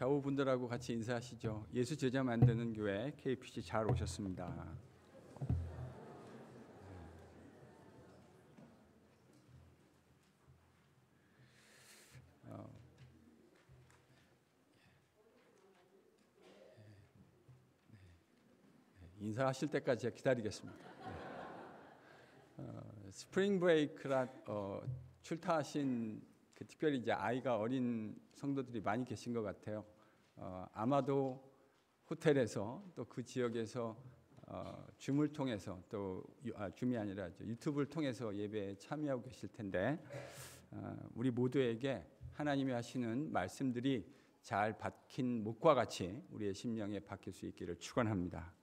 좌우분들하고 같이 인사하시죠. 예수 제자 만드는 교회 KPC 잘 오셨습니다. 인사하실 때까지 기다리겠습니다. 스프링 브레이크라 출타하신 특별히 이제 아이가 어린 성도들이 많이 계신 것 같아요. 아마도 호텔에서 또 그 지역에서 줌을 통해서 또 줌이 아니라 유튜브를 통해서 예배에 참여하고 계실 텐데 우리 모두에게 하나님이 하시는 말씀들이 잘 박힌 목과 같이 우리의 심령에 박힐 수 있기를 축원합니다.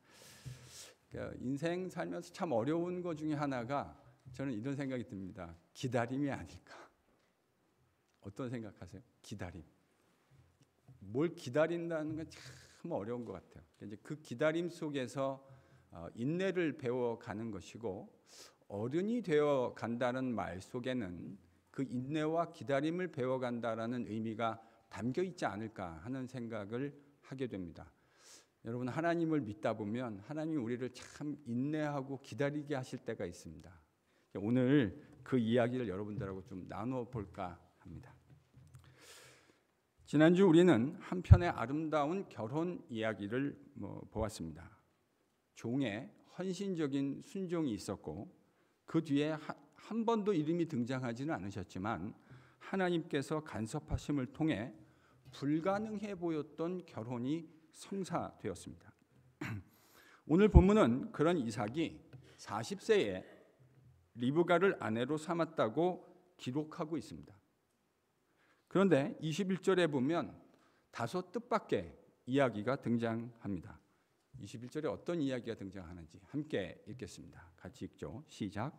인생 살면서 참 어려운 것 중에 하나가 저는 이런 생각이 듭니다. 기다림이 아닐까. 어떤 생각하세요? 기다림. 뭘 기다린다는 건 참 어려운 것 같아요. 이제 그 기다림 속에서 인내를 배워가는 것이고 어른이 되어 간다는 말 속에는 그 인내와 기다림을 배워간다라는 의미가 담겨 있지 않을까 하는 생각을 하게 됩니다. 여러분 하나님을 믿다 보면 하나님이 우리를 참 인내하고 기다리게 하실 때가 있습니다. 오늘 그 이야기를 여러분들하고 좀 나누어 볼까 합니다. 지난주 우리는 한편의 아름다운 결혼 이야기를 보았습니다. 종의 헌신적인 순종이 있었고 그 뒤에 한 번도 이름이 등장하지는 않으셨지만 하나님께서 간섭하심을 통해 불가능해 보였던 결혼이 성사되었습니다. 오늘 본문은 그런 이삭이 40세에 리브가를 아내로 삼았다고 기록하고 있습니다. 그런데 21절에 보면 다소 뜻밖의 이야기가 등장합니다. 21절에 어떤 이야기가 등장하는지 함께 읽겠습니다. 같이 읽죠. 시작.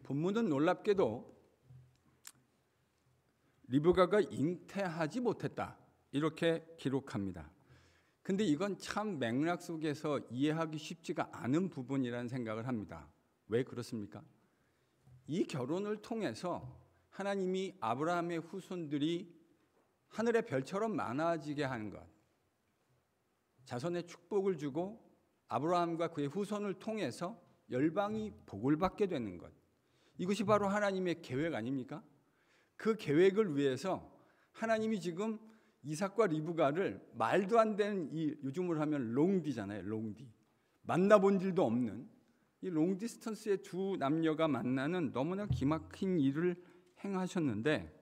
본문은 놀랍게도 리브가가 잉태하지 못했다 이렇게 기록합니다. 근데 이건 참 맥락 속에서 이해하기 쉽지가 않은 부분이라는 생각을 합니다. 왜 그렇습니까? 이 결혼을 통해서 하나님이 아브라함의 후손들이 하늘의 별처럼 많아지게 하는 것, 자손의 축복을 주고 아브라함과 그의 후손을 통해서 열방이 복을 받게 되는 것, 이것이 바로 하나님의 계획 아닙니까? 그 계획을 위해서 하나님이 지금 이삭과 리브가를 말도 안 되는 요즘으로 하면 롱디잖아요. 롱디. 만나본 일도 없는 이 롱디스턴스의 두 남녀가 만나는 너무나 기막힌 일을 행하셨는데,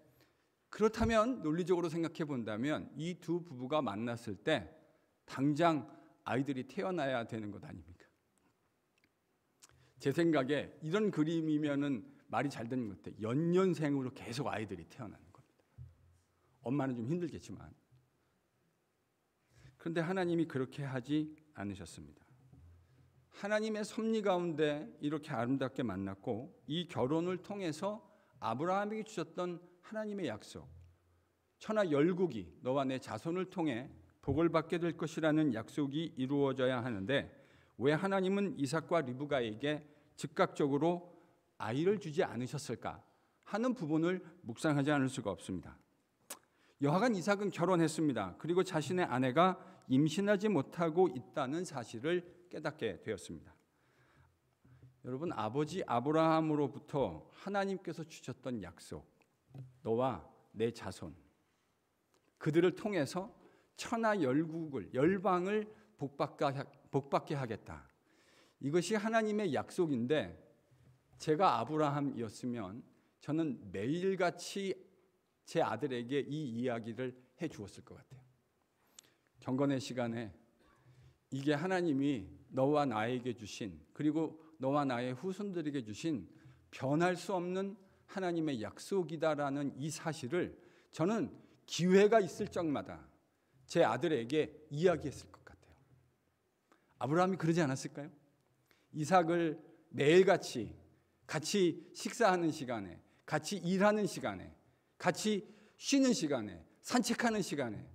그렇다면 논리적으로 생각해 본다면 이 두 부부가 만났을 때 당장 아이들이 태어나야 되는 것 아닙니까? 제 생각에 이런 그림이면은 말이 잘 되는 것 같아요. 연년생으로 계속 아이들이 태어나는 겁니다. 엄마는 좀 힘들겠지만. 그런데 하나님이 그렇게 하지 않으셨습니다. 하나님의 섭리 가운데 이렇게 아름답게 만났고 이 결혼을 통해서 아브라함에게 주셨던 하나님의 약속, 천하 열국이 너와 내 자손을 통해 복을 받게 될 것이라는 약속이 이루어져야 하는데 왜 하나님은 이삭과 리브가에게 즉각적으로 아이를 주지 않으셨을까 하는 부분을 묵상하지 않을 수가 없습니다. 여하간 이삭은 결혼했습니다. 그리고 자신의 아내가 임신하지 못하고 있다는 사실을 깨닫게 되었습니다. 여러분, 아버지 아브라함으로부터 하나님께서 주셨던 약속, 너와 내 자손, 그들을 통해서 천하 열국을, 열방을 복받게 하겠다. 이것이 하나님의 약속인데 제가 아브라함이었으면 저는 매일같이 제 아들에게 이 이야기를 해 주었을 것 같아요. 경건의 시간에 이게 하나님이 너와 나에게 주신, 그리고 너와 나의 후손들에게 주신 변할 수 없는 하나님의 약속이다라는 이 사실을 저는 기회가 있을 적마다 제 아들에게 이야기했을 것 같아요. 아브라함이 그러지 않았을까요? 이삭을 매일같이 같이 식사하는 시간에, 같이 일하는 시간에, 같이 쉬는 시간에, 산책하는 시간에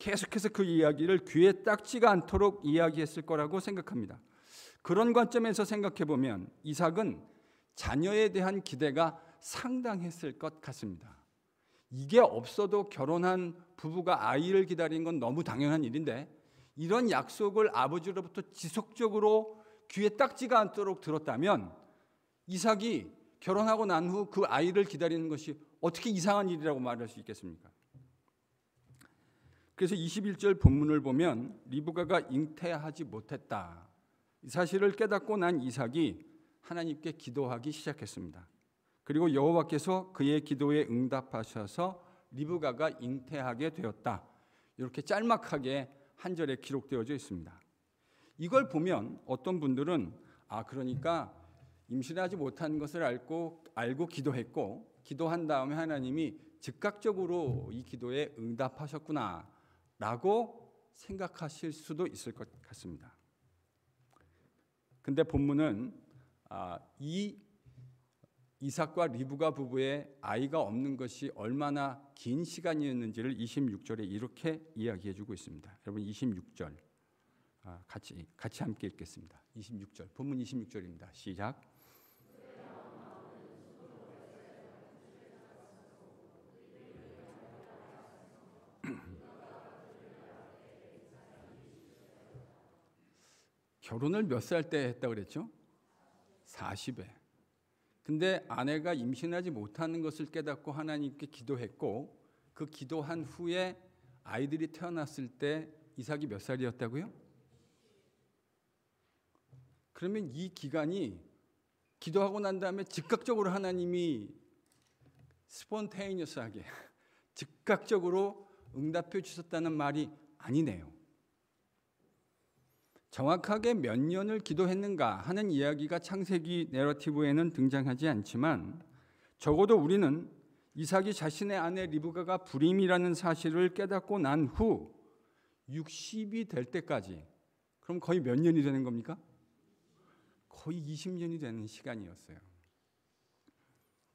계속해서 그 이야기를 귀에 딱지가 않도록 이야기했을 거라고 생각합니다. 그런 관점에서 생각해 보면 이삭은 자녀에 대한 기대가 상당했을 것 같습니다. 이게 없어도 결혼한 부부가 아이를 기다리는 건 너무 당연한 일인데 이런 약속을 아버지로부터 지속적으로 귀에 딱지가 않도록 들었다면 이삭이 결혼하고 난 후 그 아이를 기다리는 것이 어떻게 이상한 일이라고 말할 수 있겠습니까? 그래서 21절 본문을 보면 리브가가 잉태하지 못했다. 이 사실을 깨닫고 난 이삭이 하나님께 기도하기 시작했습니다. 그리고 여호와께서 그의 기도에 응답하셔서 리브가가 잉태하게 되었다. 이렇게 짤막하게 한 절에 기록되어져 있습니다. 이걸 보면 어떤 분들은 그러니까 임신하지 못한 것을 알고 기도했고 기도한 다음에 하나님이 즉각적으로 이 기도에 응답하셨구나 라고 생각하실 수도 있을 것 같습니다. 근데 본문은 이 이삭과 리브가 부부의 아이가 없는 것이 얼마나 긴 시간이었는지를 26절에 이렇게 이야기해 주고 있습니다. 여러분 26절 같이 함께 읽겠습니다. 26절 본문 26절입니다. 시작. 결혼을 몇 살 때 했다고 그랬죠? 40에. 근데 아내가 임신하지 못하는 것을 깨닫고 하나님께 기도했고 그 기도한 후에 아이들이 태어났을 때 이삭이 몇 살이었다고요? 그러면 이 기간이 기도하고 난 다음에 즉각적으로 하나님이 스폰테이니어스하게 즉각적으로 응답해 주셨다는 말이 아니네요. 정확하게 몇 년을 기도했는가 하는 이야기가 창세기 내러티브에는 등장하지 않지만 적어도 우리는 이삭이 자신의 아내 리브가가 불임이라는 사실을 깨닫고 난 후 60이 될 때까지 그럼 거의 몇 년이 되는 겁니까? 거의 20년이 되는 시간이었어요.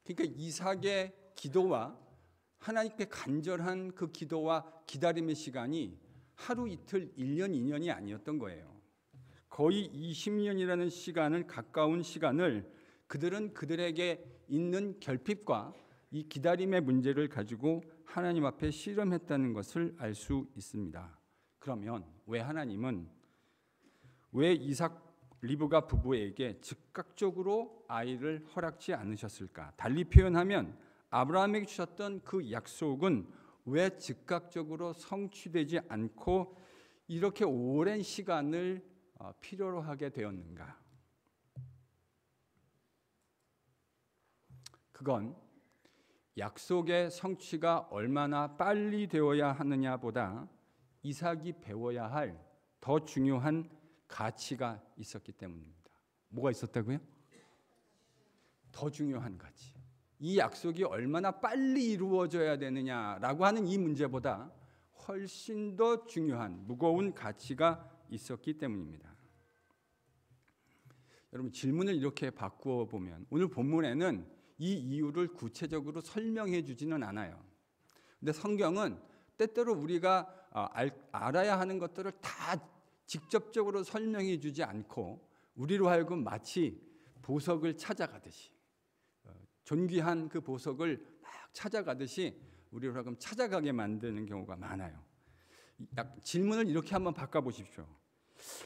그러니까 이삭의 기도와 하나님께 간절한 그 기도와 기다림의 시간이 하루 이틀 1년 2년이 아니었던 거예요. 거의 20년이라는 시간을 가까운 시간을 그들은 그들에게 있는 결핍과 이 기다림의 문제를 가지고 하나님 앞에 씨름했다는 것을 알 수 있습니다. 그러면 왜 하나님은 왜 이삭 리브가 부부에게 즉각적으로 아이를 허락지 않으셨을까? 달리 표현하면 아브라함에게 주셨던 그 약속은 왜 즉각적으로 성취되지 않고 이렇게 오랜 시간을 필요로 하게 되었는가? 그건 약속의 성취가 얼마나 빨리 되어야 하느냐보다 이삭이 배워야 할 더 중요한 가치가 있었기 때문입니다. 뭐가 있었다고요? 더 중요한 가치. 이 약속이 얼마나 빨리 이루어져야 되느냐라고 하는 이 문제보다 훨씬 더 중요한 무거운 가치가 있었기 때문입니다. 여러분 질문을 이렇게 바꾸어 보면 오늘 본문에는 이 이유를 구체적으로 설명해 주지는 않아요. 근데 성경은 때때로 우리가 알아야 하는 것들을 다 직접적으로 설명해 주지 않고 우리로 하여금 마치 보석을 찾아가듯이 존귀한 그 보석을 막 찾아가듯이 우리로 하여금 찾아가게 만드는 경우가 많아요. 질문을 이렇게 한번 바꿔보십시오.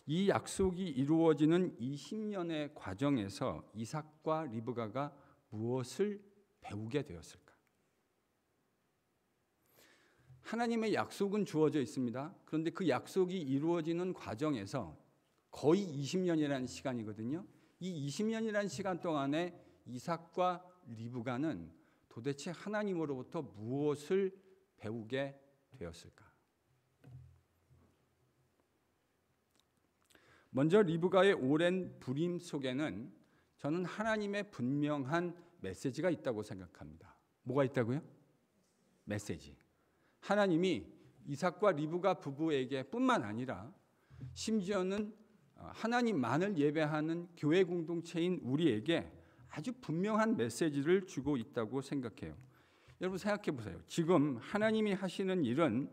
이 약속이 이루어지는 20년의 과정에서 이삭과 리브가가 무엇을 배우게 되었을까? 하나님의 약속은 주어져 있습니다. 그런데 그 약속이 이루어지는 과정에서 거의 20년이라는 시간이거든요. 이 20년이라는 시간 동안에 이삭과 리브가는 도대체 하나님으로부터 무엇을 배우게 되었을까? 먼저 리브가의 오랜 불임 속에는 저는 하나님의 분명한 메시지가 있다고 생각합니다. 뭐가 있다고요? 메시지. 하나님이 이삭과 리브가 부부에게 뿐만 아니라 심지어는 하나님만을 예배하는 교회 공동체인 우리에게 아주 분명한 메시지를 주고 있다고 생각해요. 여러분 생각해 보세요. 지금 하나님이 하시는 일은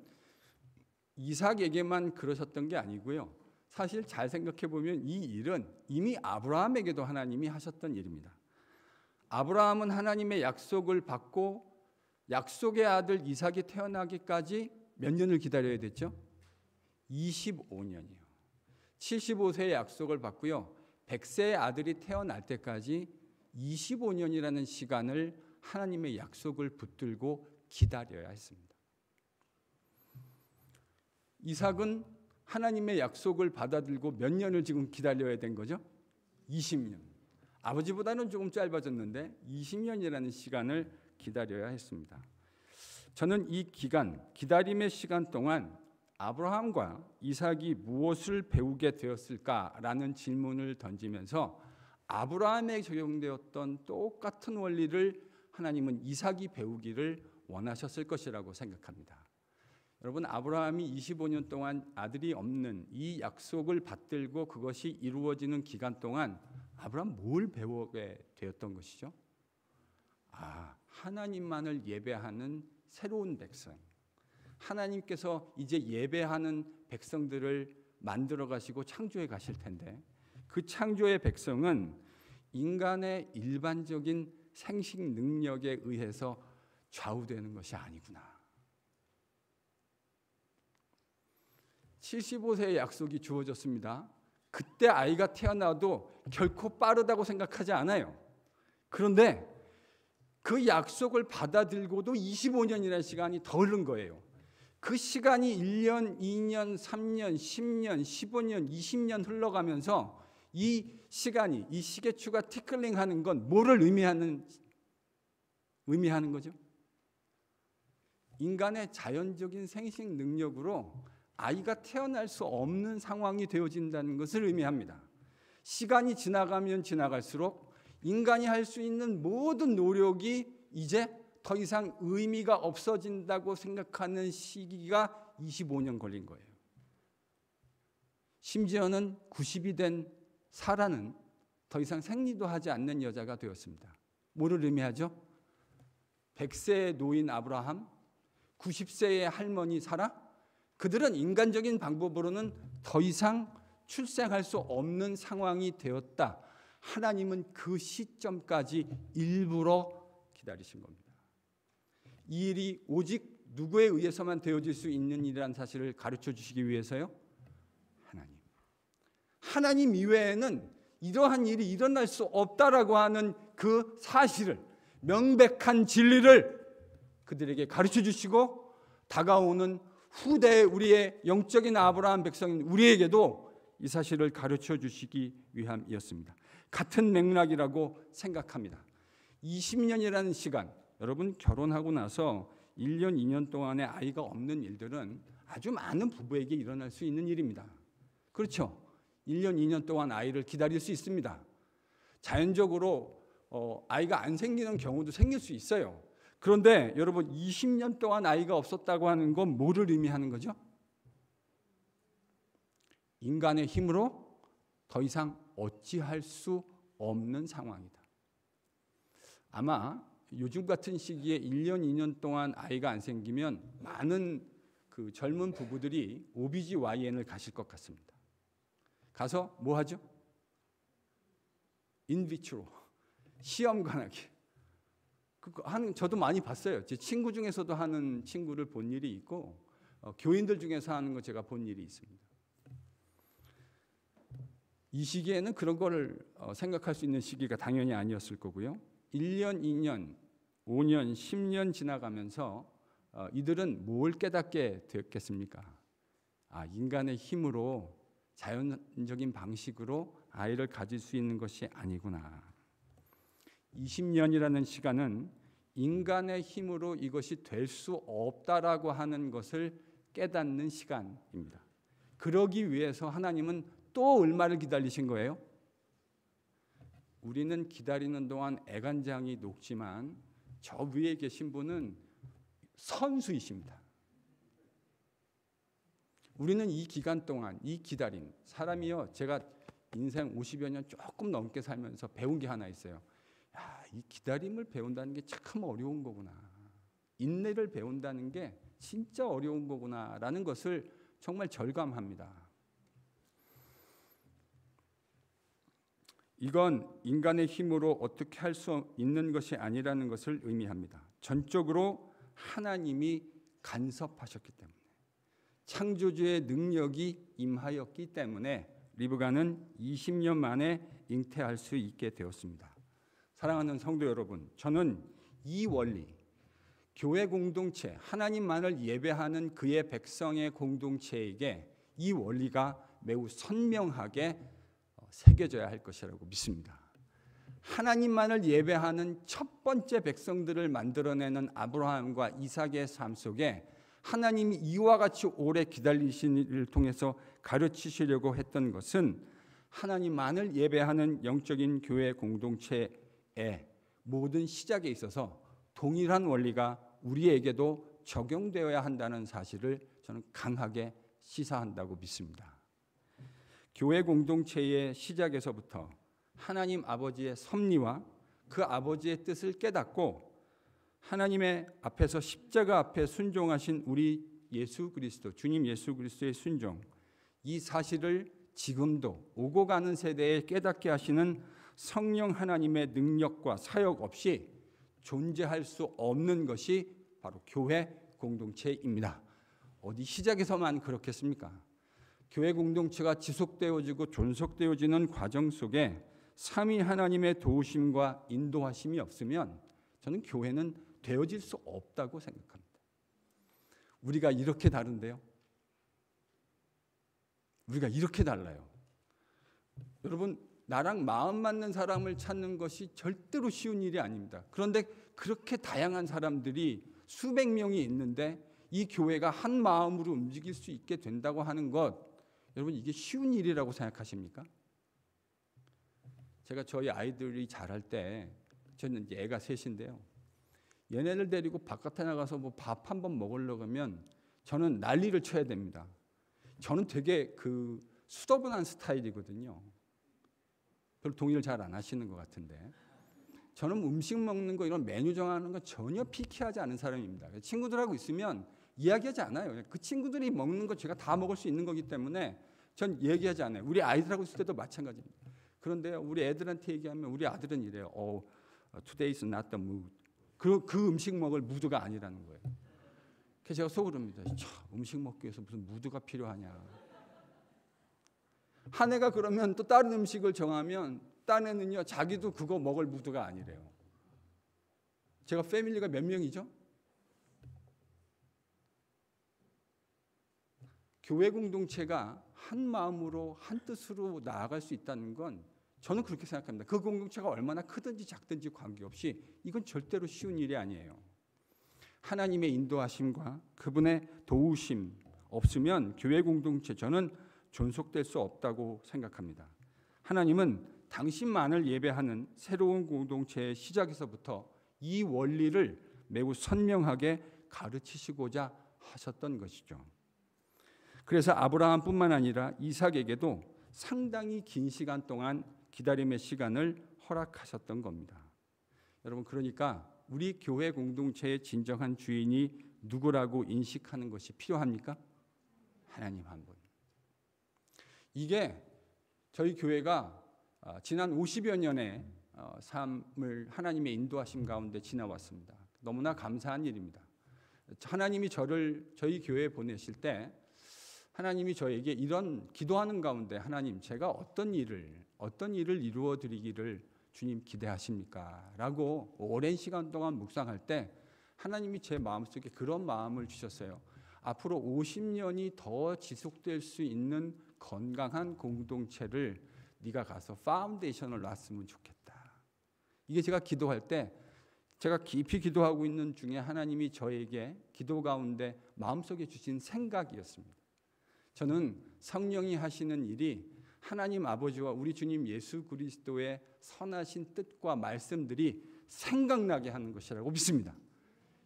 이삭에게만 그러셨던 게 아니고요. 사실 잘 생각해 보면 이 일은 이미 아브라함에게도 하나님이 하셨던 일입니다. 아브라함은 하나님의 약속을 받고 약속의 아들 이삭이 태어나기까지 몇 년을 기다려야 됐죠? 25년이요. 75세의 약속을 받고요. 100세의 아들이 태어날 때까지 25년이라는 시간을 하나님의 약속을 붙들고 기다려야 했습니다. 이삭은 하나님의 약속을 받아들고 몇 년을 지금 기다려야 된 거죠? 20년. 아버지보다는 조금 짧아졌는데 20년이라는 시간을 기다려야 했습니다. 저는 이 기간, 기다림의 시간 동안 아브라함과 이삭이 무엇을 배우게 되었을까라는 질문을 던지면서 아브라함에 적용되었던 똑같은 원리를 하나님은 이삭이 배우기를 원하셨을 것이라고 생각합니다. 여러분, 아브라함이 25년 동안 아들이 없는 이 약속을 받들고 그것이 이루어지는 기간 동안 아브라함 뭘 배우게 되었던 것이죠? 하나님만을 예배하는 새로운 백성. 하나님께서 이제 예배하는 백성들을 만들어 가시고 창조해 가실 텐데 그 창조의 백성은 인간의 일반적인 생식 능력에 의해서 좌우되는 것이 아니구나. 75세의 약속이 주어졌습니다. 그때 아이가 태어나도 결코 빠르다고 생각하지 않아요. 그런데 그 약속을 받아들고도 25년이라는 시간이 더 흐른 거예요. 그 시간이 1년, 2년, 3년, 10년, 15년, 20년 흘러가면서 이 시간이, 이 시계추가 티클링하는 건 뭐를 의미하는 거죠? 인간의 자연적인 생식 능력으로 아이가 태어날 수 없는 상황이 되어진다는 것을 의미합니다. 시간이 지나가면 지나갈수록 인간이 할 수 있는 모든 노력이 이제 더 이상 의미가 없어진다고 생각하는 시기가 25년 걸린 거예요. 심지어는 90이 된 사라는 더 이상 생리도 하지 않는 여자가 되었습니다. 뭐를 의미하죠? 100세의 노인 아브라함, 90세의 할머니 사라, 그들은 인간적인 방법으로는 더 이상 출생할 수 없는 상황이 되었다. 하나님은 그 시점까지 일부러 기다리신 겁니다. 이 일이 오직 누구에 의해서만 되어질 수 있는 일이라는 사실을 가르쳐 주시기 위해서요? 하나님 이외에는 이러한 일이 일어날 수 없다라고 하는 그 사실을, 명백한 진리를 그들에게 가르쳐 주시고 다가오는 후대의 우리의 영적인 아브라함 백성인 우리에게도 이 사실을 가르쳐 주시기 위함이었습니다. 같은 맥락이라고 생각합니다. 20년이라는 시간, 여러분 결혼하고 나서 1년, 2년 동안의 아이가 없는 일들은 아주 많은 부부에게 일어날 수 있는 일입니다. 그렇죠? 1년, 2년 동안 아이를 기다릴 수 있습니다. 자연적으로 아이가 안 생기는 경우도 생길 수 있어요. 그런데 여러분 20년 동안 아이가 없었다고 하는 건 뭐를 의미하는 거죠? 인간의 힘으로 더 이상 어찌할 수 없는 상황이다. 아마 요즘 같은 시기에 1년, 2년 동안 아이가 안 생기면 많은 그 젊은 부부들이 OBGYN을 가실 것 같습니다. 가서 뭐 하죠? 인비트로 시험 관하기. 저도 많이 봤어요. 제 친구 중에서도 하는 친구를 본 일이 있고 교인들 중에서 하는 거 제가 본 일이 있습니다. 이 시기에는 그런 걸 생각할 수 있는 시기가 당연히 아니었을 거고요. 1년, 2년, 5년, 10년 지나가면서 이들은 뭘 깨닫게 되었겠습니까? 인간의 힘으로 자연적인 방식으로 아이를 가질 수 있는 것이 아니구나. 20년이라는 시간은 인간의 힘으로 이것이 될 수 없다라고 하는 것을 깨닫는 시간입니다. 그러기 위해서 하나님은 또 얼마를 기다리신 거예요? 우리는 기다리는 동안 애간장이 녹지만 저 위에 계신 분은 선수이십니다. 우리는 이 기간 동안 이 기다림, 사람이요, 제가 인생 50여 년 조금 넘게 살면서 배운 게 하나 있어요. 이 기다림을 배운다는 게 참 어려운 거구나. 인내를 배운다는 게 진짜 어려운 거구나라는 것을 정말 절감합니다. 이건 인간의 힘으로 어떻게 할 수 있는 것이 아니라는 것을 의미합니다. 전적으로 하나님이 간섭하셨기 때문에, 창조주의 능력이 임하였기 때문에 리브가는 20년 만에 잉태할 수 있게 되었습니다. 사랑하는 성도 여러분, 저는 이 원리, 교회 공동체, 하나님만을 예배하는 그의 백성의 공동체에게 이 원리가 매우 선명하게 새겨져야 할 것이라고 믿습니다. 하나님만을 예배하는 첫 번째 백성들을 만들어내는 아브라함과 이삭의 삶 속에 하나님이 이와 같이 오래 기다리신 일을 통해서 가르치시려고 했던 것은 하나님만을 예배하는 영적인 교회 공동체의 모든 시작에 있어서 동일한 원리가 우리에게도 적용되어야 한다는 사실을 저는 강하게 시사한다고 믿습니다. 교회 공동체의 시작에서부터 하나님 아버지의 섭리와 그 아버지의 뜻을 깨닫고 하나님의 앞에서 십자가 앞에 순종하신 우리 예수 그리스도, 주님 예수 그리스도의 순종, 이 사실을 지금도 오고 가는 세대에 깨닫게 하시는 성령 하나님의 능력과 사역 없이 존재할 수 없는 것이 바로 교회 공동체입니다. 어디 시작에서만 그렇겠습니까? 교회 공동체가 지속되어지고 존속되어지는 과정 속에 삼위 하나님의 도우심과 인도하심이 없으면 저는 교회는 되어질 수 없다고 생각합니다. 우리가 이렇게 다른데요. 우리가 이렇게 달라요. 여러분, 나랑 마음 맞는 사람을 찾는 것이 절대로 쉬운 일이 아닙니다. 그런데 그렇게 다양한 사람들이 수백 명이 있는데 이 교회가 한 마음으로 움직일 수 있게 된다고 하는 것, 여러분 이게 쉬운 일이라고 생각하십니까? 제가 저희 아이들이 자랄 때, 저는 이제 애가 셋인데요. 얘네들 데리고 바깥에 나가서 뭐 밥 한 번 먹으려고 하면 저는 난리를 쳐야 됩니다. 저는 되게 그 수더분한 스타일이거든요. 별로 동의를 잘 안 하시는 것 같은데, 저는 음식 먹는 거 이런 메뉴 정하는 거 전혀 피키하지 않은 사람입니다. 친구들하고 있으면 이야기하지 않아요. 그 친구들이 먹는 거 제가 다 먹을 수 있는 거기 때문에 전 얘기하지 않아요. 우리 아이들하고 있을 때도 마찬가지입니다. 그런데 우리 애들한테 얘기하면 우리 아들은 이래요. Today is not the mood. 그 음식 먹을 무드가 아니라는 거예요. 그래서 제가 속으로입니다. 음식 먹기 위해서 무슨 무드가 필요하냐. 한 애가 그러면 또 다른 음식을 정하면 딴 애는요, 자기도 그거 먹을 무드가 아니래요. 제가 패밀리가 몇 명이죠? 교회 공동체가 한 마음으로 한 뜻으로 나아갈 수 있다는 건 저는 그렇게 생각합니다. 그 공동체가 얼마나 크든지 작든지 관계없이 이건 절대로 쉬운 일이 아니에요. 하나님의 인도하심과 그분의 도우심 없으면 교회 공동체, 저는 존속될 수 없다고 생각합니다. 하나님은 당신만을 예배하는 새로운 공동체의 시작에서부터 이 원리를 매우 선명하게 가르치시고자 하셨던 것이죠. 그래서 아브라함뿐만 아니라 이삭에게도 상당히 긴 시간 동안 기다림의 시간을 허락하셨던 겁니다. 여러분, 그러니까 우리 교회 공동체의 진정한 주인이 누구라고 인식하는 것이 필요합니까? 하나님 한 분. 이게 저희 교회가 지난 50여 년의 삶을 하나님의 인도하심 가운데 지나왔습니다. 너무나 감사한 일입니다. 하나님이 저희 교회에 보내실 때 하나님이 저에게 이런 기도하는 가운데, 하나님, 제가 어떤 일을 이루어 드리기를 주님 기대하십니까? 라고 오랜 시간 동안 묵상할 때 하나님이 제 마음속에 그런 마음을 주셨어요. 앞으로 50년이 더 지속될 수 있는 건강한 공동체를 네가 가서 파운데이션을 놨으면 좋겠다. 이게 제가 기도할 때, 제가 깊이 기도하고 있는 중에 하나님이 저에게 기도 가운데 마음속에 주신 생각이었습니다. 저는 성령이 하시는 일이 하나님 아버지와 우리 주님 예수 그리스도의 선하신 뜻과 말씀들이 생각나게 하는 것이라고 믿습니다.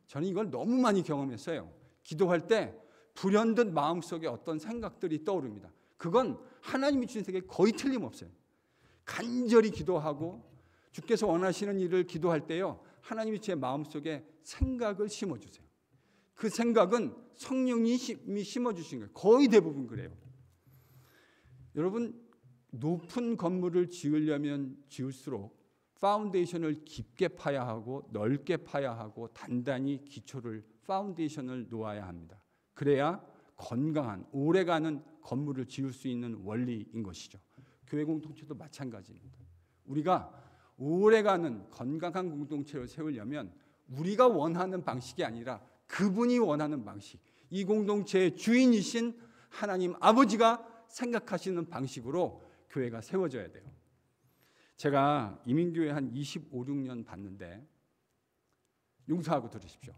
저는 이걸 너무 많이 경험했어요. 기도할 때 불현듯 마음속에 어떤 생각들이 떠오릅니다. 그건 하나님이 주신 생각이 거의 틀림없어요. 간절히 기도하고 주께서 원하시는 일을 기도할 때요, 하나님이 제 마음속에 생각을 심어주세요. 그 생각은 성령이 심어주신 거예요. 거의 대부분 그래요. 여러분, 높은 건물을 지으려면 지을수록 파운데이션을 깊게 파야 하고 넓게 파야 하고 단단히 기초를 파운데이션을 놓아야 합니다. 그래야 건강한 오래가는 건물을 지을 수 있는 원리인 것이죠. 교회 공동체도 마찬가지입니다. 우리가 오래가는 건강한 공동체를 세우려면 우리가 원하는 방식이 아니라 그분이 원하는 방식, 이 공동체의 주인이신 하나님 아버지가 생각하시는 방식으로 교회가 세워져야 돼요. 제가 이민교회 한 25, 6년 봤는데 용서하고 들으십시오.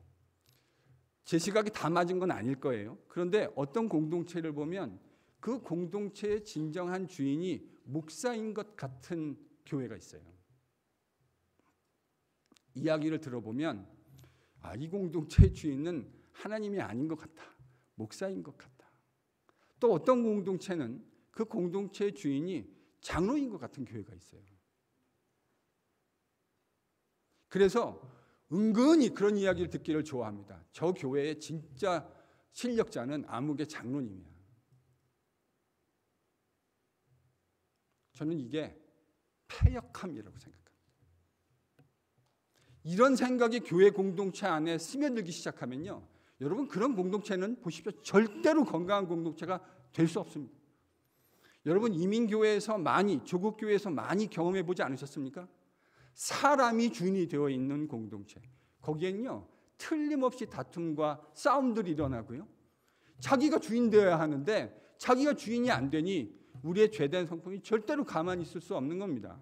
제 시각이 다 맞은 건 아닐 거예요. 그런데 어떤 공동체를 보면 그 공동체의 진정한 주인이 목사인 것 같은 교회가 있어요. 이야기를 들어보면 이 공동체의 주인은 하나님이 아닌 것 같다. 목사인 것 같다. 또 어떤 공동체는 그 공동체의 주인이 장로인 것 같은 교회가 있어요. 그래서 은근히 그런 이야기를 듣기를 좋아합니다. 저 교회의 진짜 실력자는 아무개 장로님이야. 저는 이게 패역함이라고 생각합니다. 이런 생각이 교회 공동체 안에 스며들기 시작하면요, 여러분 그런 공동체는 보십시오. 절대로 건강한 공동체가 될 수 없습니다. 여러분 이민교회에서 많이, 조국교회에서 많이 경험해 보지 않으셨습니까? 사람이 주인이 되어 있는 공동체. 거기에는요, 틀림없이 다툼과 싸움들이 일어나고요. 자기가 주인 되어야 하는데 자기가 주인이 안 되니 우리의 죄된 성품이 절대로 가만히 있을 수 없는 겁니다.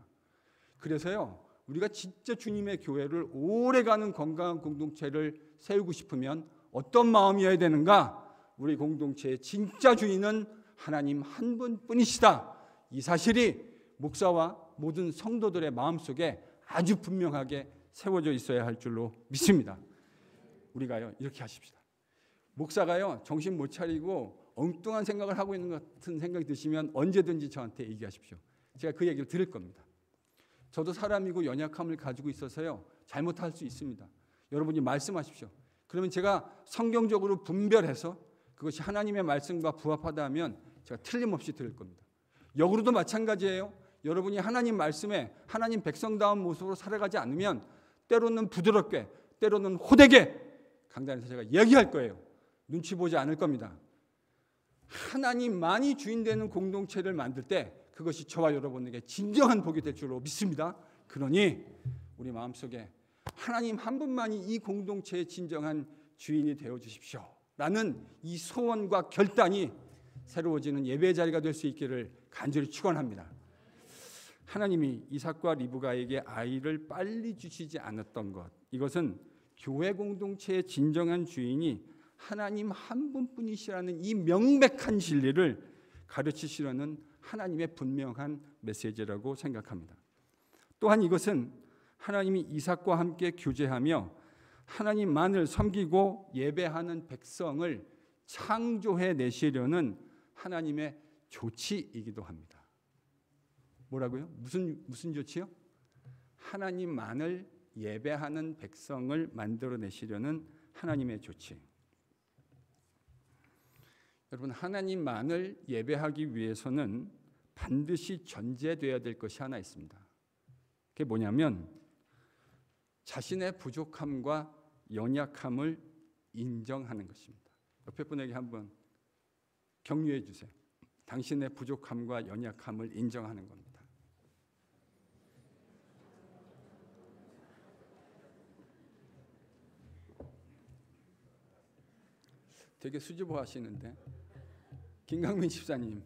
그래서요, 우리가 진짜 주님의 교회를 오래가는 건강한 공동체를 세우고 싶으면 어떤 마음이어야 되는가? 우리 공동체의 진짜 주인은 하나님 한 분뿐이시다. 이 사실이 목사와 모든 성도들의 마음속에 아주 분명하게 세워져 있어야 할 줄로 믿습니다. 우리가요, 이렇게 하십시다. 목사가요, 정신 못 차리고 엉뚱한 생각을 하고 있는 것 같은 생각이 드시면 언제든지 저한테 얘기하십시오. 제가 그 얘기를 들을 겁니다. 저도 사람이고 연약함을 가지고 있어서요, 잘못할 수 있습니다. 여러분이 말씀하십시오. 그러면 제가 성경적으로 분별해서 그것이 하나님의 말씀과 부합하다 하면 제가 틀림없이 들을 겁니다. 역으로도 마찬가지예요. 여러분이 하나님 말씀에 하나님 백성다운 모습으로 살아가지 않으면 때로는 부드럽게, 때로는 호되게 강단에서 제가 얘기할 거예요. 눈치 보지 않을 겁니다. 하나님만이 주인 되는 공동체를 만들 때 그것이 저와 여러분에게 진정한 복이 될 줄로 믿습니다. 그러니 우리 마음속에 하나님 한 분만이 이 공동체의 진정한 주인이 되어 주십시오 라는 이 소원과 결단이 새로워지는 예배의 자리가 될 수 있기를 간절히 축원합니다. 하나님이 이삭과 리브가에게 아이를 빨리 주시지 않았던 것, 이것은 교회 공동체의 진정한 주인이 하나님 한 분뿐이시라는 이 명백한 진리를 가르치시려는 하나님의 분명한 메시지라고 생각합니다. 또한 이것은 하나님이 이삭과 함께 교제하며 하나님만을 섬기고 예배하는 백성을 창조해 내시려는 하나님의 조치이기도 합니다. 뭐라고요? 무슨 조치요? 하나님만을 예배하는 백성을 만들어 내시려는 하나님의 조치. 여러분, 하나님만을 예배하기 위해서는 반드시 전제되어야 될 것이 하나 있습니다. 그게 뭐냐면 자신의 부족함과 연약함을 인정하는 것입니다. 옆에 분에게 한번 격려해 주세요. 당신의 부족함과 연약함을 인정하는 겁니다. 되게 수줍어 하시는데, 김강민 집사님,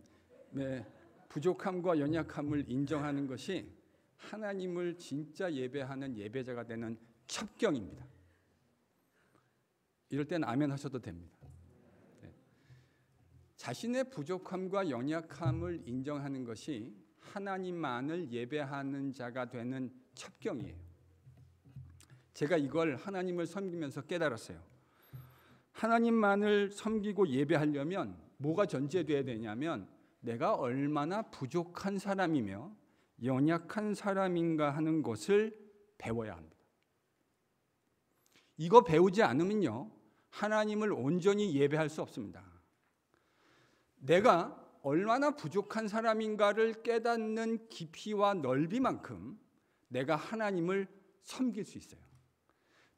네, 부족함과 연약함을 인정하는 것이 하나님을 진짜 예배하는 예배자가 되는 첩경입니다. 이럴 땐 아멘 하셔도 됩니다. 네. 자신의 부족함과 연약함을 인정하는 것이 하나님만을 예배하는 자가 되는 첩경이에요. 제가 이걸 하나님을 섬기면서 깨달았어요. 하나님만을 섬기고 예배하려면 뭐가 전제돼야 되냐면 내가 얼마나 부족한 사람이며 연약한 사람인가 하는 것을 배워야 합니다. 이거 배우지 않으면요, 하나님을 온전히 예배할 수 없습니다. 내가 얼마나 부족한 사람인가를 깨닫는 깊이와 넓이만큼 내가 하나님을 섬길 수 있어요.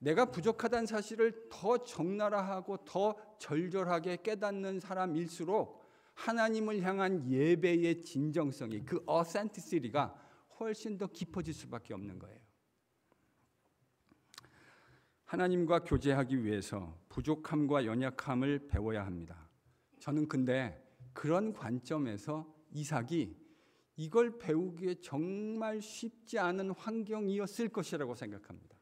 내가 부족하다는 사실을 더 적나라하고 더 절절하게 깨닫는 사람일수록 하나님을 향한 예배의 진정성이, 그 어센티시티가 훨씬 더 깊어질 수밖에 없는 거예요. 하나님과 교제하기 위해서 부족함과 연약함을 배워야 합니다. 저는 근데 그런 관점에서 이삭이 이걸 배우기에 정말 쉽지 않은 환경이었을 것이라고 생각합니다.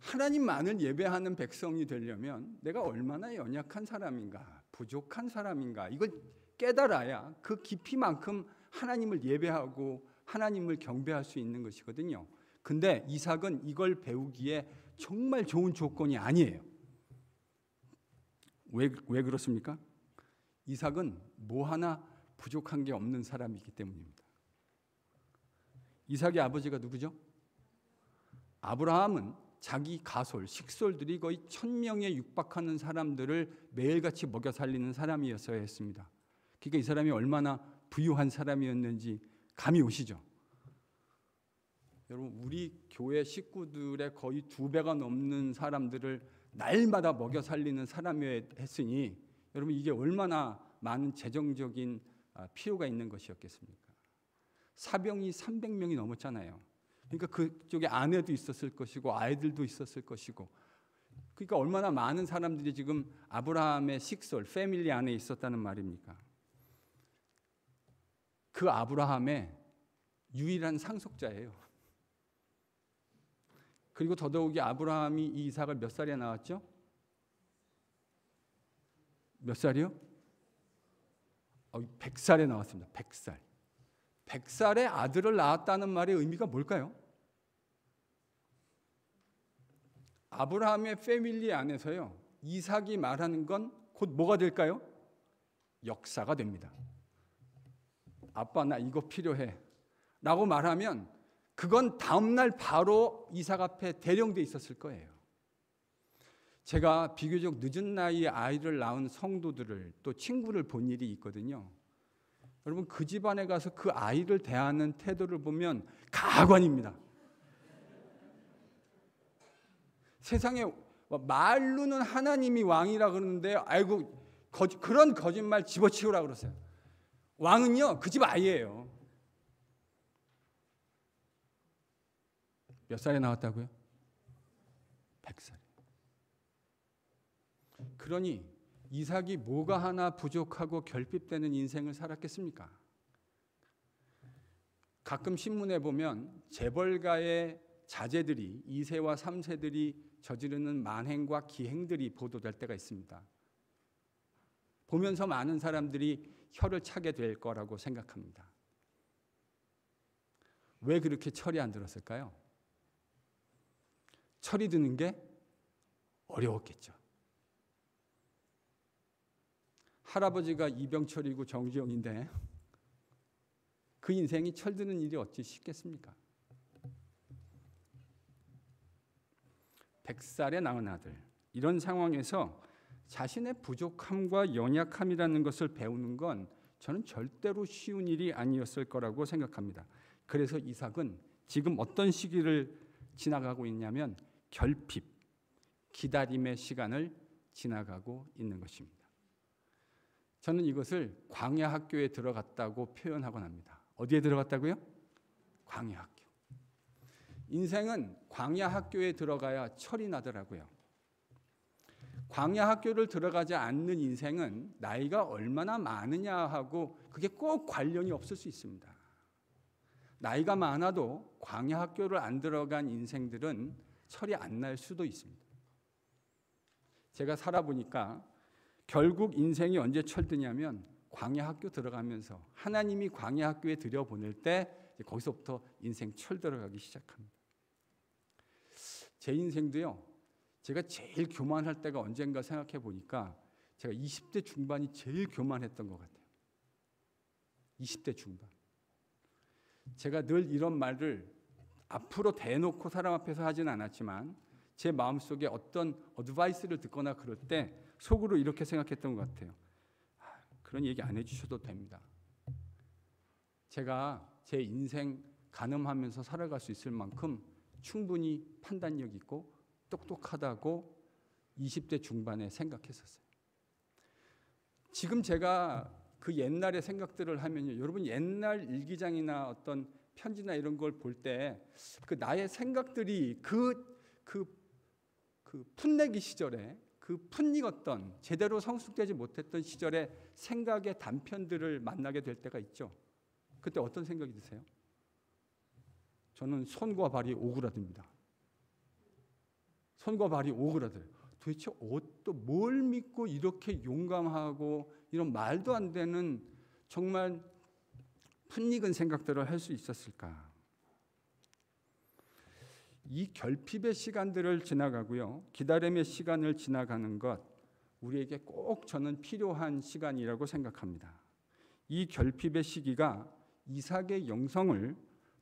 하나님만을 예배하는 백성이 되려면 내가 얼마나 연약한 사람인가, 부족한 사람인가, 이걸 깨달아야 그 깊이만큼 하나님을 예배하고 하나님을 경배할 수 있는 것이거든요. 근데 이삭은 이걸 배우기에 정말 좋은 조건이 아니에요. 왜 그렇습니까? 이삭은 뭐 하나 부족한 게 없는 사람이기 때문입니다. 이삭의 아버지가 누구죠? 아브라함은 자기 가솔, 식솔들이 거의 1000명에 육박하는 사람들을 매일같이 먹여 살리는 사람이었어야 했습니다. 그러니까 이 사람이 얼마나 부유한 사람이었는지 감이 오시죠? 여러분, 우리 교회 식구들의 거의 2배가 넘는 사람들을 날마다 먹여 살리는 사람이어야 했으니 여러분, 이게 얼마나 많은 재정적인 필요가 있는 것이었겠습니까? 사병이 300명이 넘었잖아요. 그러니까 그쪽에 아내도 있었을 것이고 아이들도 있었을 것이고, 그러니까 얼마나 많은 사람들이 지금 아브라함의 식솔, 패밀리 안에 있었다는 말입니까? 그 아브라함의 유일한 상속자예요. 그리고 더더욱이 아브라함이 이 이삭을 몇 살에 낳았죠? 몇 살이요? 100살에 나왔습니다. 100살. 100살에 아들을 낳았다는 말의 의미가 뭘까요? 아브라함의 패밀리 안에서요, 이삭이 말하는 건 곧 뭐가 될까요? 역사가 됩니다. 아빠, 나 이거 필요해 라고 말하면 그건 다음날 바로 이삭 앞에 대령돼 있었을 거예요. 제가 비교적 늦은 나이에 아이를 낳은 성도들을, 또 친구를 본 일이 있거든요. 여러분, 그 집안에 가서 그 아이를 대하는 태도를 보면 가관입니다. 세상에 말로는 하나님이 왕이라 그러는데 아이고 그런 거짓말 집어치우라 그러세요. 왕은요, 그 집 아이예요. 몇 살에 나왔다고요? 100살. 그러니 이삭이 뭐가 하나 부족하고 결핍되는 인생을 살았겠습니까? 가끔 신문에 보면 재벌가의 자제들이, 2세와 3세들이 저지르는 만행과 기행들이 보도될 때가 있습니다. 보면서 많은 사람들이 혀를 차게 될 거라고 생각합니다. 왜 그렇게 철이 안 들었을까요? 철이 드는 게 어려웠겠죠. 할아버지가 이병철이고 정주영인데 그 인생이 철드는 일이 어찌 쉽겠습니까? 100살에 낳은 아들, 이런 상황에서 자신의 부족함과 연약함이라는 것을 배우는 건 저는 절대로 쉬운 일이 아니었을 거라고 생각합니다. 그래서 이삭은 지금 어떤 시기를 지나가고 있냐면 결핍, 기다림의 시간을 지나가고 있는 것입니다. 저는 이것을 광야 학교에 들어갔다고 표현하곤 합니다. 어디에 들어갔다고요? 광야 학교. 인생은 광야 학교에 들어가야 철이 나더라고요. 광야 학교를 들어가지 않는 인생은 나이가 얼마나 많으냐하고 그게 꼭 관련이 없을 수 있습니다. 나이가 많아도 광야 학교를 안 들어간 인생들은 철이 안 날 수도 있습니다. 제가 살아보니까 결국 인생이 언제 철드냐면 광야 학교 들어가면서 하나님이 광야 학교에 들여보낼 때 거기서부터 인생 철들어가기 시작합니다. 제 인생도요, 제가 제일 교만할 때가 언젠가 생각해 보니까 제가 20대 중반이 제일 교만했던 것 같아요. 20대 중반. 제가 늘 이런 말을 앞으로 대놓고 사람 앞에서 하진 않았지만 제 마음속에 어떤 어드바이스를 듣거나 그럴 때 속으로 이렇게 생각했던 것 같아요. 그런 얘기 안 해주셔도 됩니다. 제가 제 인생 가늠하면서 살아갈 수 있을 만큼 충분히 판단력 있고 똑똑하다고 20대 중반에 생각했었어요. 지금 제가 그 옛날의 생각들을 하면요, 여러분 옛날 일기장이나 어떤 편지나 이런 걸 볼 때 그 나의 생각들이 그 풋내기 시절에 그 풋익었던 제대로 성숙되지 못했던 시절의 생각의 단편들을 만나게 될 때가 있죠. 그때 어떤 생각이 드세요? 저는 손과 발이 오그라듭니다. 손과 발이 오그라들어요. 도대체 뭘 믿고 이렇게 용감하고 이런 말도 안 되는 정말 풋익은 생각들을 할 수 있었을까? 이 결핍의 시간들을 지나가고요, 기다림의 시간을 지나가는 것, 우리에게 꼭 저는 필요한 시간이라고 생각합니다. 이 결핍의 시기가 이삭의 영성을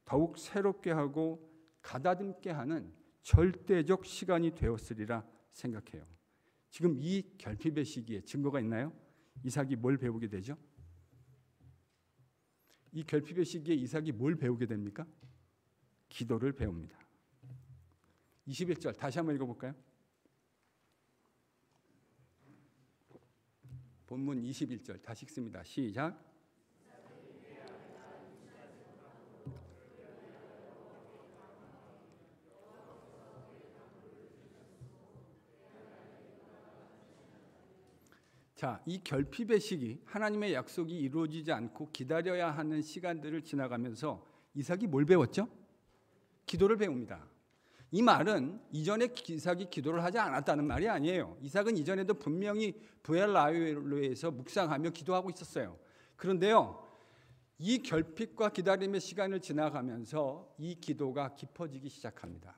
더욱 새롭게 하고 가다듬게 하는 절대적 시간이 되었으리라 생각해요. 지금 이 결핍의 시기에 증거가 있나요? 이삭이 뭘 배우게 되죠? 이 결핍의 시기에 이삭이 뭘 배우게 됩니까? 기도를 배웁니다. 21절 다시 한번 읽어볼까요? 본문 21절 다시 읽습니다. 시작. 자, 이 결핍의 시기, 하나님의 약속이 이루어지지 않고 기다려야 하는 시간들을 지나가면서 이삭이 뭘 배웠죠? 기도를 배웁니다. 이 말은 이전에 이삭이 기도를 하지 않았다는 말이 아니에요. 이삭은 이전에도 분명히 브엘라이로에서 묵상하며 기도하고 있었어요. 그런데요, 이 결핍과 기다림의 시간을 지나가면서 이 기도가 깊어지기 시작합니다.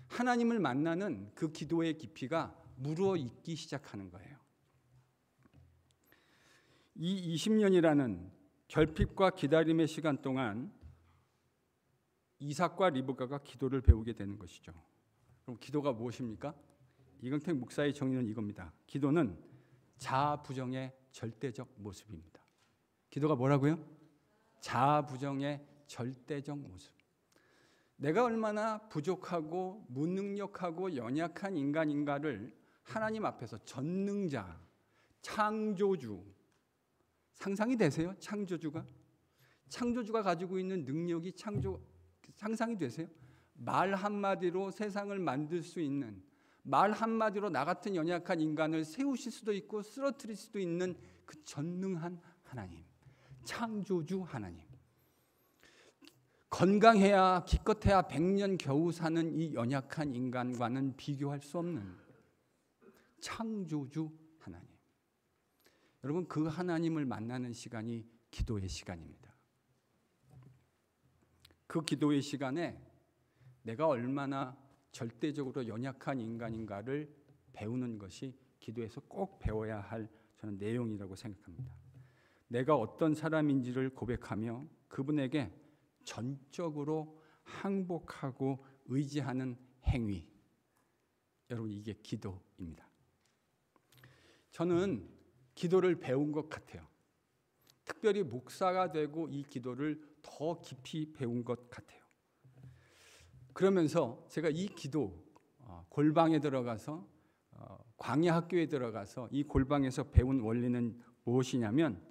하나님을 만나는 그 기도의 깊이가 물어있기 시작하는 거예요. 이 20년이라는 결핍과 기다림의 시간 동안 이삭과 리브가가 기도를 배우게 되는 것이죠. 그럼 기도가 무엇입니까? 이경택 목사의 정의는 이겁니다. 기도는 자아부정의 절대적 모습입니다. 기도가 뭐라고요? 자아부정의 절대적 모습. 내가 얼마나 부족하고 무능력하고 연약한 인간인가를 하나님 앞에서 전능자, 창조주, 상상이 되세요? 창조주가 가지고 있는 능력이 상상이 되세요? 말 한마디로 세상을 만들 수 있는, 말 한마디로 나 같은 연약한 인간을 세우실 수도 있고 쓰러뜨릴 수도 있는 그 전능한 하나님, 창조주 하나님. 건강해야 기껏해야 100년 겨우 사는 이 연약한 인간과는 비교할 수 없는 창조주 하나님. 여러분, 그 하나님을 만나는 시간이 기도의 시간입니다. 그 기도의 시간에 내가 얼마나 절대적으로 연약한 인간인가를 배우는 것이 기도에서 꼭 배워야 할 저는 내용이라고 생각합니다. 내가 어떤 사람인지를 고백하며 그분에게 전적으로 항복하고 의지하는 행위. 여러분, 이게 기도입니다. 저는 기도를 배운 것 같아요. 특별히 목사가 되고 이 기도를 더 깊이 배운 것 같아요. 그러면서 제가 이 기도, 골방에 들어가서 광야 학교에 들어가서 이 골방에서 배운 원리는 무엇이냐면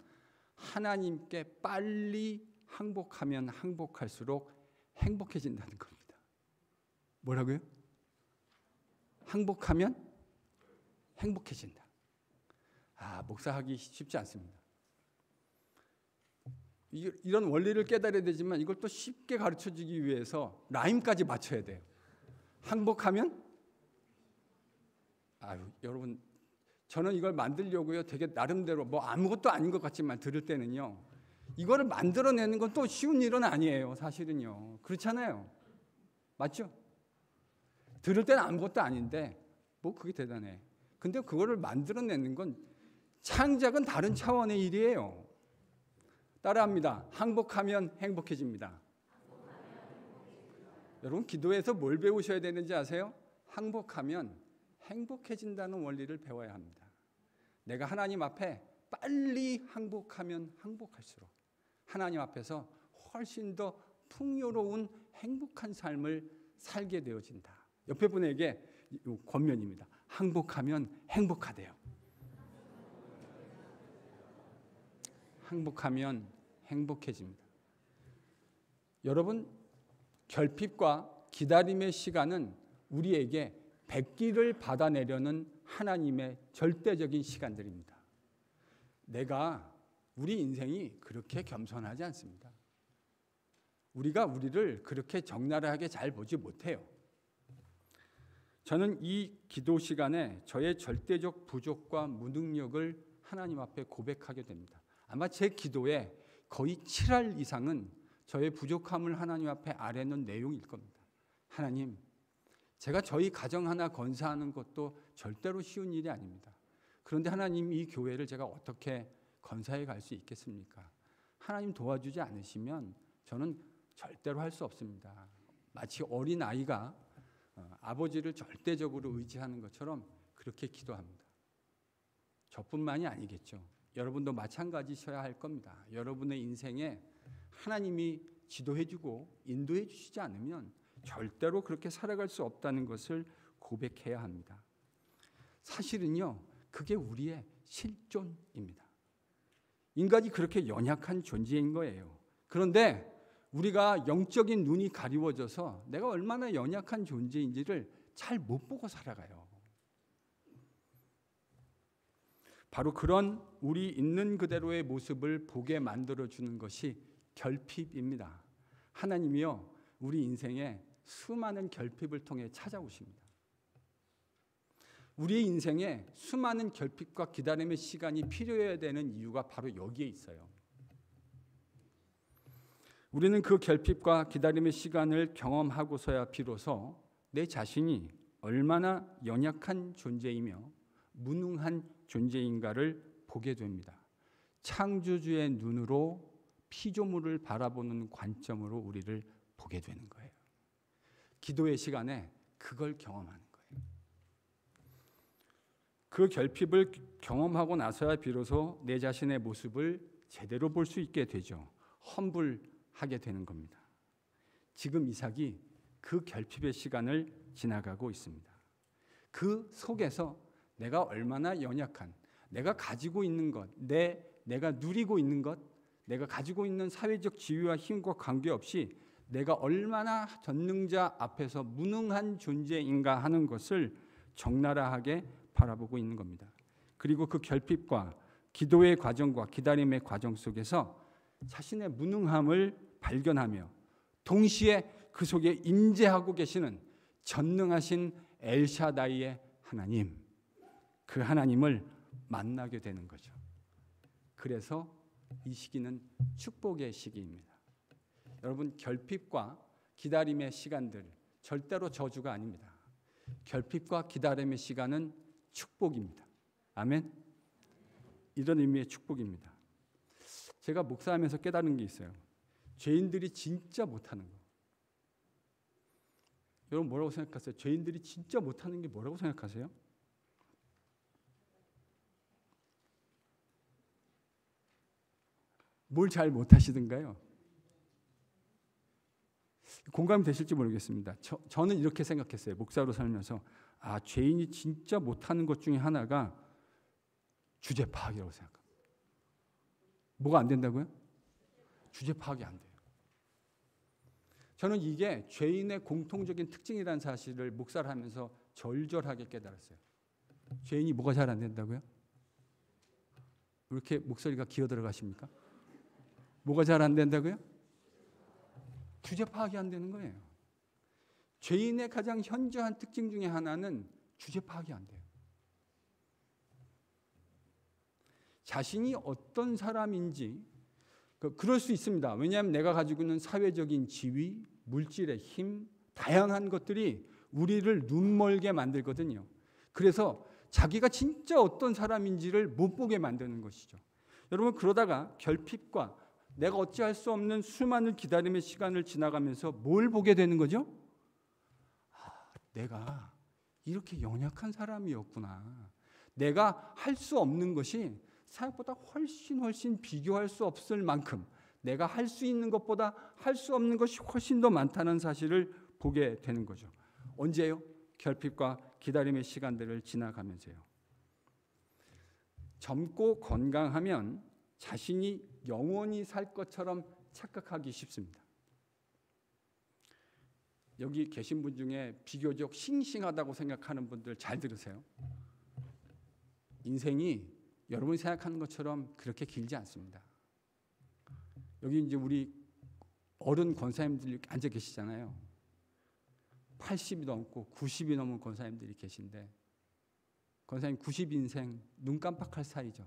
하나님께 빨리 항복하면 항복할수록 행복해진다는 겁니다. 뭐라고요? 항복하면 행복해진다. 목사하기 쉽지 않습니다. 이런 원리를 깨달아야 되지만 이걸 또 쉽게 가르쳐주기 위해서 라임까지 맞춰야 돼요. 항복하면 여러분, 저는 이걸 만들려고요 되게 나름대로 뭐 아무것도 아닌 것 같지만 들을 때는요, 이거를 만들어내는 건 또 쉬운 일은 아니에요. 사실은요. 그렇잖아요. 맞죠? 들을 때는 아무것도 아닌데 뭐 그게 대단해. 근데 그거를 만들어내는 건 창작은 다른 차원의 일이에요. 따라합니다. 항복하면 행복해집니다. 여러분, 기도에서 뭘 배우셔야 되는지 아세요? 항복하면 행복해진다는 원리를 배워야 합니다. 내가 하나님 앞에 빨리 항복하면 항복할수록 하나님 앞에서 훨씬 더 풍요로운 행복한 삶을 살게 되어진다. 옆에 분에게 권면입니다. 항복하면 행복하대요. 항복하면 행복해집니다. 여러분, 결핍과 기다림의 시간은 우리에게 백기를 받아내려는 하나님의 절대적인 시간들입니다. 우리 인생이 그렇게 겸손하지 않습니다. 우리가 우리를 그렇게 적나라하게 잘 보지 못해요. 저는 이 기도 시간에 저의 절대적 부족과 무능력을 하나님 앞에 고백하게 됩니다. 아마 제 기도의 거의 7할 이상은 저의 부족함을 하나님 앞에 아뢰는 내용일 겁니다. 하나님, 제가 저희 가정 하나 건사하는 것도 절대로 쉬운 일이 아닙니다. 그런데 하나님, 이 교회를 제가 어떻게 건사해 갈 수 있겠습니까? 하나님 도와주지 않으시면 저는 절대로 할 수 없습니다. 마치 어린 아이가 아버지를 절대적으로 의지하는 것처럼 그렇게 기도합니다. 저뿐만이 아니겠죠. 여러분도 마찬가지셔야 할 겁니다. 여러분의 인생에 하나님이 지도해주고 인도해 주시지 않으면 절대로 그렇게 살아갈 수 없다는 것을 고백해야 합니다. 사실은요, 그게 우리의 실존입니다. 인간이 그렇게 연약한 존재인 거예요. 그런데 우리가 영적인 눈이 가리워져서 내가 얼마나 연약한 존재인지를 잘 못 보고 살아가요. 바로 그런 우리 있는 그대로의 모습을 보게 만들어주는 것이 결핍입니다. 하나님이요, 우리 인생에 수많은 결핍을 통해 찾아오십니다. 우리의 인생에 수많은 결핍과 기다림의 시간이 필요해야 되는 이유가 바로 여기에 있어요. 우리는 그 결핍과 기다림의 시간을 경험하고서야 비로소 내 자신이 얼마나 연약한 존재이며 무능한 존재인가를 보게 됩니다. 창조주의 눈으로 피조물을 바라보는 관점으로 우리를 보게 되는 거예요. 기도의 시간에 그걸 경험하는 거예요. 그 결핍을 경험하고 나서야 비로소 내 자신의 모습을 제대로 볼 수 있게 되죠. 험불하게 되는 겁니다. 지금 이삭이 그 결핍의 시간을 지나가고 있습니다. 그 속에서 내가 얼마나 연약한, 내가 가지고 있는 것, 내가 누리고 있는 것, 내가 가지고 있는 사회적 지위와 힘과 관계없이 내가 얼마나 전능자 앞에서 무능한 존재인가 하는 것을 적나라하게 바라보고 있는 겁니다. 그리고 그 결핍과 기도의 과정과 기다림의 과정 속에서 자신의 무능함을 발견하며 동시에 그 속에 임재하고 계시는 전능하신 엘샤다이의 하나님, 그 하나님을 만나게 되는 거죠. 그래서 이 시기는 축복의 시기입니다. 여러분, 결핍과 기다림의 시간들 절대로 저주가 아닙니다. 결핍과 기다림의 시간은 축복입니다. 아멘. 이런 의미의 축복입니다. 제가 목사하면서 깨달은 게 있어요. 죄인들이 진짜 못하는 거. 여러분 뭐라고 생각하세요? 죄인들이 진짜 못하는 게 뭐라고 생각하세요? 뭘 잘 못하시던가요? 공감이 되실지 모르겠습니다. 저는 이렇게 생각했어요. 목사로 살면서 죄인이 진짜 못하는 것 중에 하나가 주제 파악이라고 생각합니다. 뭐가 안 된다고요? 주제 파악이 안 돼요. 저는 이게 죄인의 공통적인 특징이라는 사실을 목사를 하면서 절절하게 깨달았어요. 죄인이 뭐가 잘 안 된다고요? 왜 이렇게 목소리가 기어 들어가십니까? 뭐가 잘 안 된다고요? 주제 파악이 안 되는 거예요. 죄인의 가장 현저한 특징 중에 하나는 주제 파악이 안 돼요. 자신이 어떤 사람인지 그럴 수 있습니다. 왜냐하면 내가 가지고 있는 사회적인 지위, 물질의 힘, 다양한 것들이 우리를 눈멀게 만들거든요. 그래서 자기가 진짜 어떤 사람인지를 못 보게 만드는 것이죠. 여러분, 그러다가 결핍과 내가 어찌할 수 없는 수많은 기다림의 시간을 지나가면서 뭘 보게 되는 거죠? 내가 이렇게 연약한 사람이었구나. 내가 할 수 없는 것이 사역보다 훨씬 비교할 수 없을 만큼 내가 할 수 있는 것보다 할 수 없는 것이 훨씬 더 많다는 사실을 보게 되는 거죠. 언제요? 결핍과 기다림의 시간들을 지나가면서요. 젊고 건강하면 자신이 영원히 살 것처럼 착각하기 쉽습니다. 여기 계신 분 중에 비교적 싱싱하다고 생각하는 분들 잘 들으세요. 인생이 여러분이 생각하는 것처럼 그렇게 길지 않습니다. 여기 이제 우리 어른 권사님들이 앉아 계시잖아요. 80이 넘고 90이 넘은 권사님들이 계신데 권사님 90인생 눈 깜빡할 사이죠.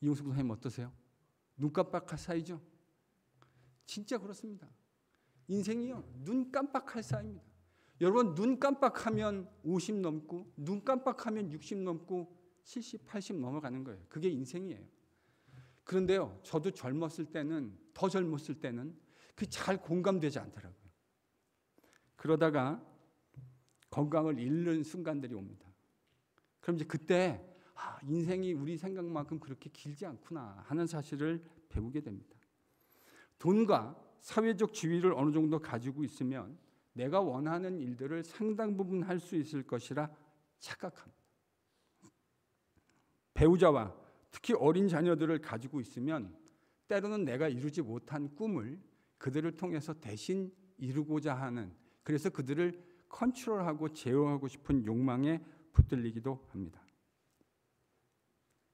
이용수 권사님 어떠세요? 눈 깜빡할 사이죠? 진짜 그렇습니다. 인생이요 눈 깜빡할 사이입니다. 여러분 눈 깜빡하면 50 넘고 눈 깜빡하면 60 넘고 70, 80 넘어가는 거예요. 그게 인생이에요. 그런데요 저도 더 젊었을 때는 그게 잘 공감되지 않더라고요. 그러다가 건강을 잃는 순간들이 옵니다. 그럼 이제 그때 인생이 우리 생각만큼 그렇게 길지 않구나 하는 사실을 배우게 됩니다. 돈과 사회적 지위를 어느 정도 가지고 있으면 내가 원하는 일들을 상당 부분 할 수 있을 것이라 착각합니다. 배우자와 특히 어린 자녀들을 가지고 있으면 때로는 내가 이루지 못한 꿈을 그들을 통해서 대신 이루고자 하는, 그래서 그들을 컨트롤하고 제어하고 싶은 욕망에 붙들리기도 합니다.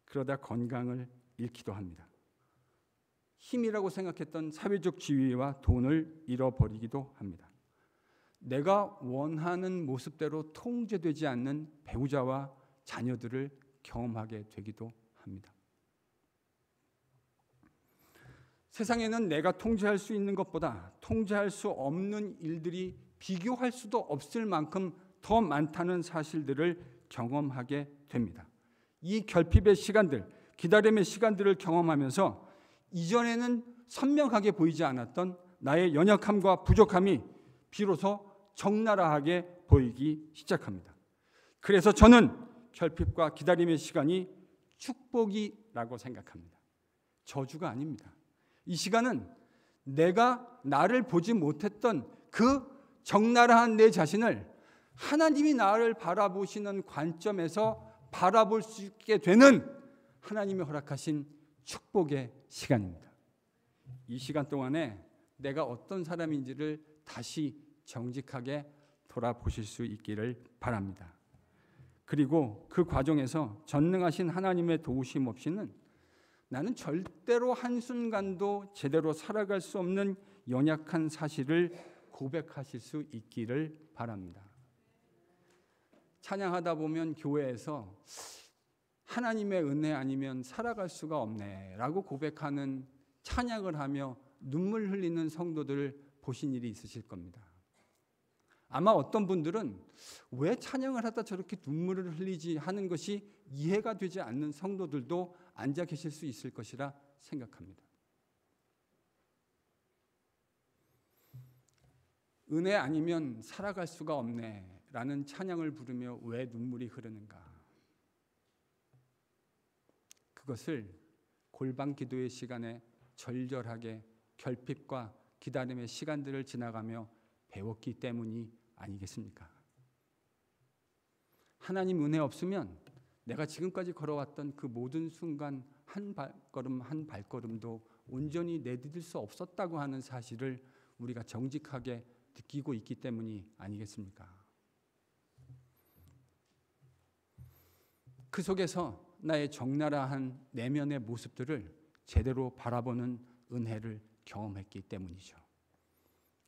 그러다 건강을 잃기도 합니다. 힘이라고 생각했던 사회적 지위와 돈을 잃어버리기도 합니다. 내가 원하는 모습대로 통제되지 않는 배우자와 자녀들을 경험하게 되기도 합니다. 세상에는 내가 통제할 수 있는 것보다 통제할 수 없는 일들이 비교할 수도 없을 만큼 더 많다는 사실들을 경험하게 됩니다. 이 결핍의 시간들, 기다림의 시간들을 경험하면서 이전에는 선명하게 보이지 않았던 나의 연약함과 부족함이 비로소 적나라하게 보이기 시작합니다. 그래서 저는 결핍과 기다림의 시간이 축복이라고 생각합니다. 저주가 아닙니다. 이 시간은 내가 나를 보지 못했던 그 적나라한 내 자신을 하나님이 나를 바라보시는 관점에서 바라볼 수 있게 되는 하나님이 허락하신 축복의 시간입니다. 이 시간 동안에 내가 어떤 사람인지를 다시 정직하게 돌아보실 수 있기를 바랍니다. 그리고 그 과정에서 전능하신 하나님의 도우심 없이는 나는 절대로 한순간도 제대로 살아갈 수 없는 연약한 사실을 고백하실 수 있기를 바랍니다. 찬양하다 보면 교회에서 하나님의 은혜 아니면 살아갈 수가 없네 라고 고백하는 찬양을 하며 눈물 흘리는 성도들을 보신 일이 있으실 겁니다. 아마 어떤 분들은 왜 찬양을 하다 저렇게 눈물을 흘리지 하는 것이 이해가 되지 않는 성도들도 앉아 계실 수 있을 것이라 생각합니다. 은혜 아니면 살아갈 수가 없네 라는 찬양을 부르며 왜 눈물이 흐르는가? 그것을 골방 기도의 시간에 절절하게 결핍과 기다림의 시간들을 지나가며 배웠기 때문이 아니겠습니까? 하나님 은혜 없으면 내가 지금까지 걸어왔던 그 모든 순간 한 발걸음 한 발걸음도 온전히 내디딜 수 없었다고 하는 사실을 우리가 정직하게 느끼고 있기 때문이 아니겠습니까? 그 속에서 나의 적나라한 내면의 모습들을 제대로 바라보는 은혜를 경험했기 때문이죠.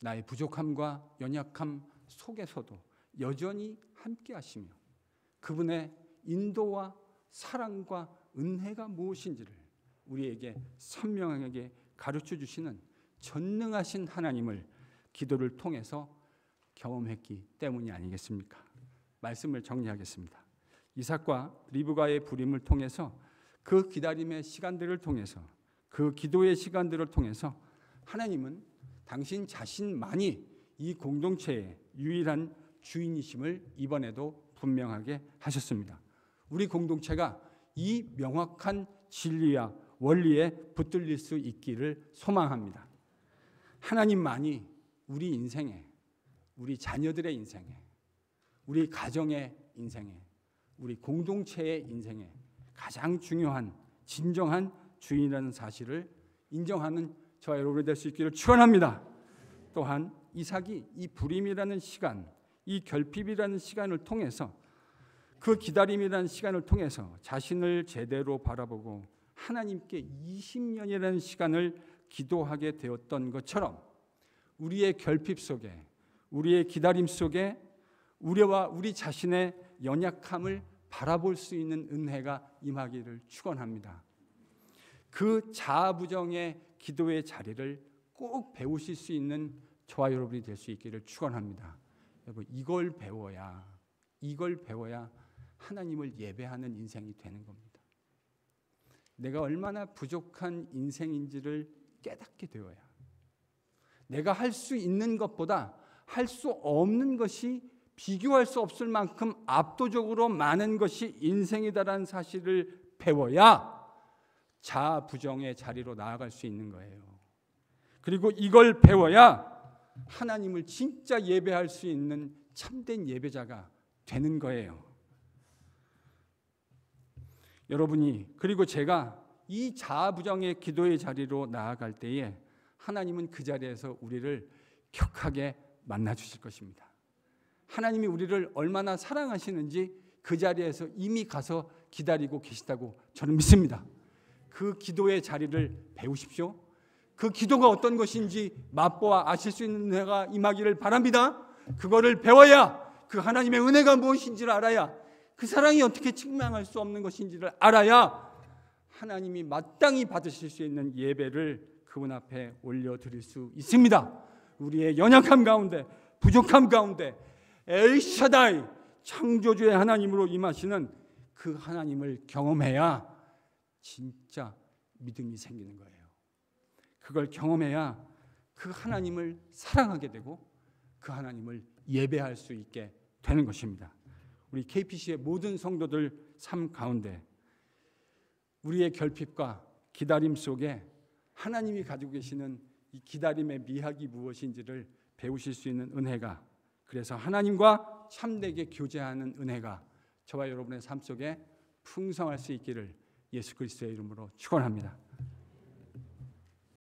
나의 부족함과 연약함 속에서도 여전히 함께 하시며 그분의 인도와 사랑과 은혜가 무엇인지를 우리에게 선명하게 가르쳐 주시는 전능하신 하나님을 기도를 통해서 경험했기 때문이 아니겠습니까? 말씀을 정리하겠습니다. 이삭과 리브가의 부림을 통해서 그 기다림의 시간들을 통해서 그 기도의 시간들을 통해서 하나님은 당신 자신만이 이 공동체에 유일한 주인이심을 이번에도 분명하게 하셨습니다. 우리 공동체가 이 명확한 진리와 원리에 붙들릴 수 있기를 소망합니다. 하나님만이 우리 인생에, 우리 자녀들의 인생에, 우리 가정의 인생에, 우리 공동체의 인생에 가장 중요한 진정한 주인이라는 사실을 인정하는 저와 여러분이 될 수 있기를 축원합니다. 또한 이삭이 이 불임이라는 시간, 이 결핍이라는 시간을 통해서, 그 기다림이라는 시간을 통해서 자신을 제대로 바라보고 하나님께 20년이라는 시간을 기도하게 되었던 것처럼 우리의 결핍 속에, 우리의 기다림 속에 우리와 우리 자신의 연약함을 바라볼 수 있는 은혜가 임하기를 축원합니다. 그 자아부정의 기도의 자리를 꼭 배우실 수 있는 저와 여러분이 될 수 있기를 축원합니다. 여러분, 이걸 배워야 하나님을 예배하는 인생이 되는 겁니다. 내가 얼마나 부족한 인생인지를 깨닫게 되어야, 내가 할 수 있는 것보다 할 수 없는 것이 비교할 수 없을 만큼 압도적으로 많은 것이 인생이다라는 사실을 배워야 자아부정의 자리로 나아갈 수 있는 거예요. 그리고 이걸 배워야 하나님을 진짜 예배할 수 있는 참된 예배자가 되는 거예요. 여러분이, 그리고 제가 이 자아부정의 기도의 자리로 나아갈 때에 하나님은 그 자리에서 우리를 격하게 만나 주실 것입니다. 하나님이 우리를 얼마나 사랑하시는지 그 자리에서 이미 가서 기다리고 계시다고 저는 믿습니다. 그 기도의 자리를 배우십시오. 그 기도가 어떤 것인지 맛보아 아실 수 있는 은혜가 임하기를 바랍니다. 그거를 배워야 그 하나님의 은혜가 무엇인지를 알아야, 그 사랑이 어떻게 측량할 수 없는 것인지를 알아야 하나님이 마땅히 받으실 수 있는 예배를 그분 앞에 올려드릴 수 있습니다. 우리의 연약함 가운데, 부족함 가운데 엘샤다이 창조주의 하나님으로 임하시는 그 하나님을 경험해야 진짜 믿음이 생기는 거예요. 그걸 경험해야 그 하나님을 사랑하게 되고 그 하나님을 예배할 수 있게 되는 것입니다. 우리 KPC의 모든 성도들 삶 가운데 우리의 결핍과 기다림 속에 하나님이 가지고 계시는 이 기다림의 미학이 무엇인지를 배우실 수 있는 은혜가, 그래서 하나님과 참되게 교제하는 은혜가 저와 여러분의 삶 속에 풍성할 수 있기를 예수 그리스도의 이름으로 축원합니다.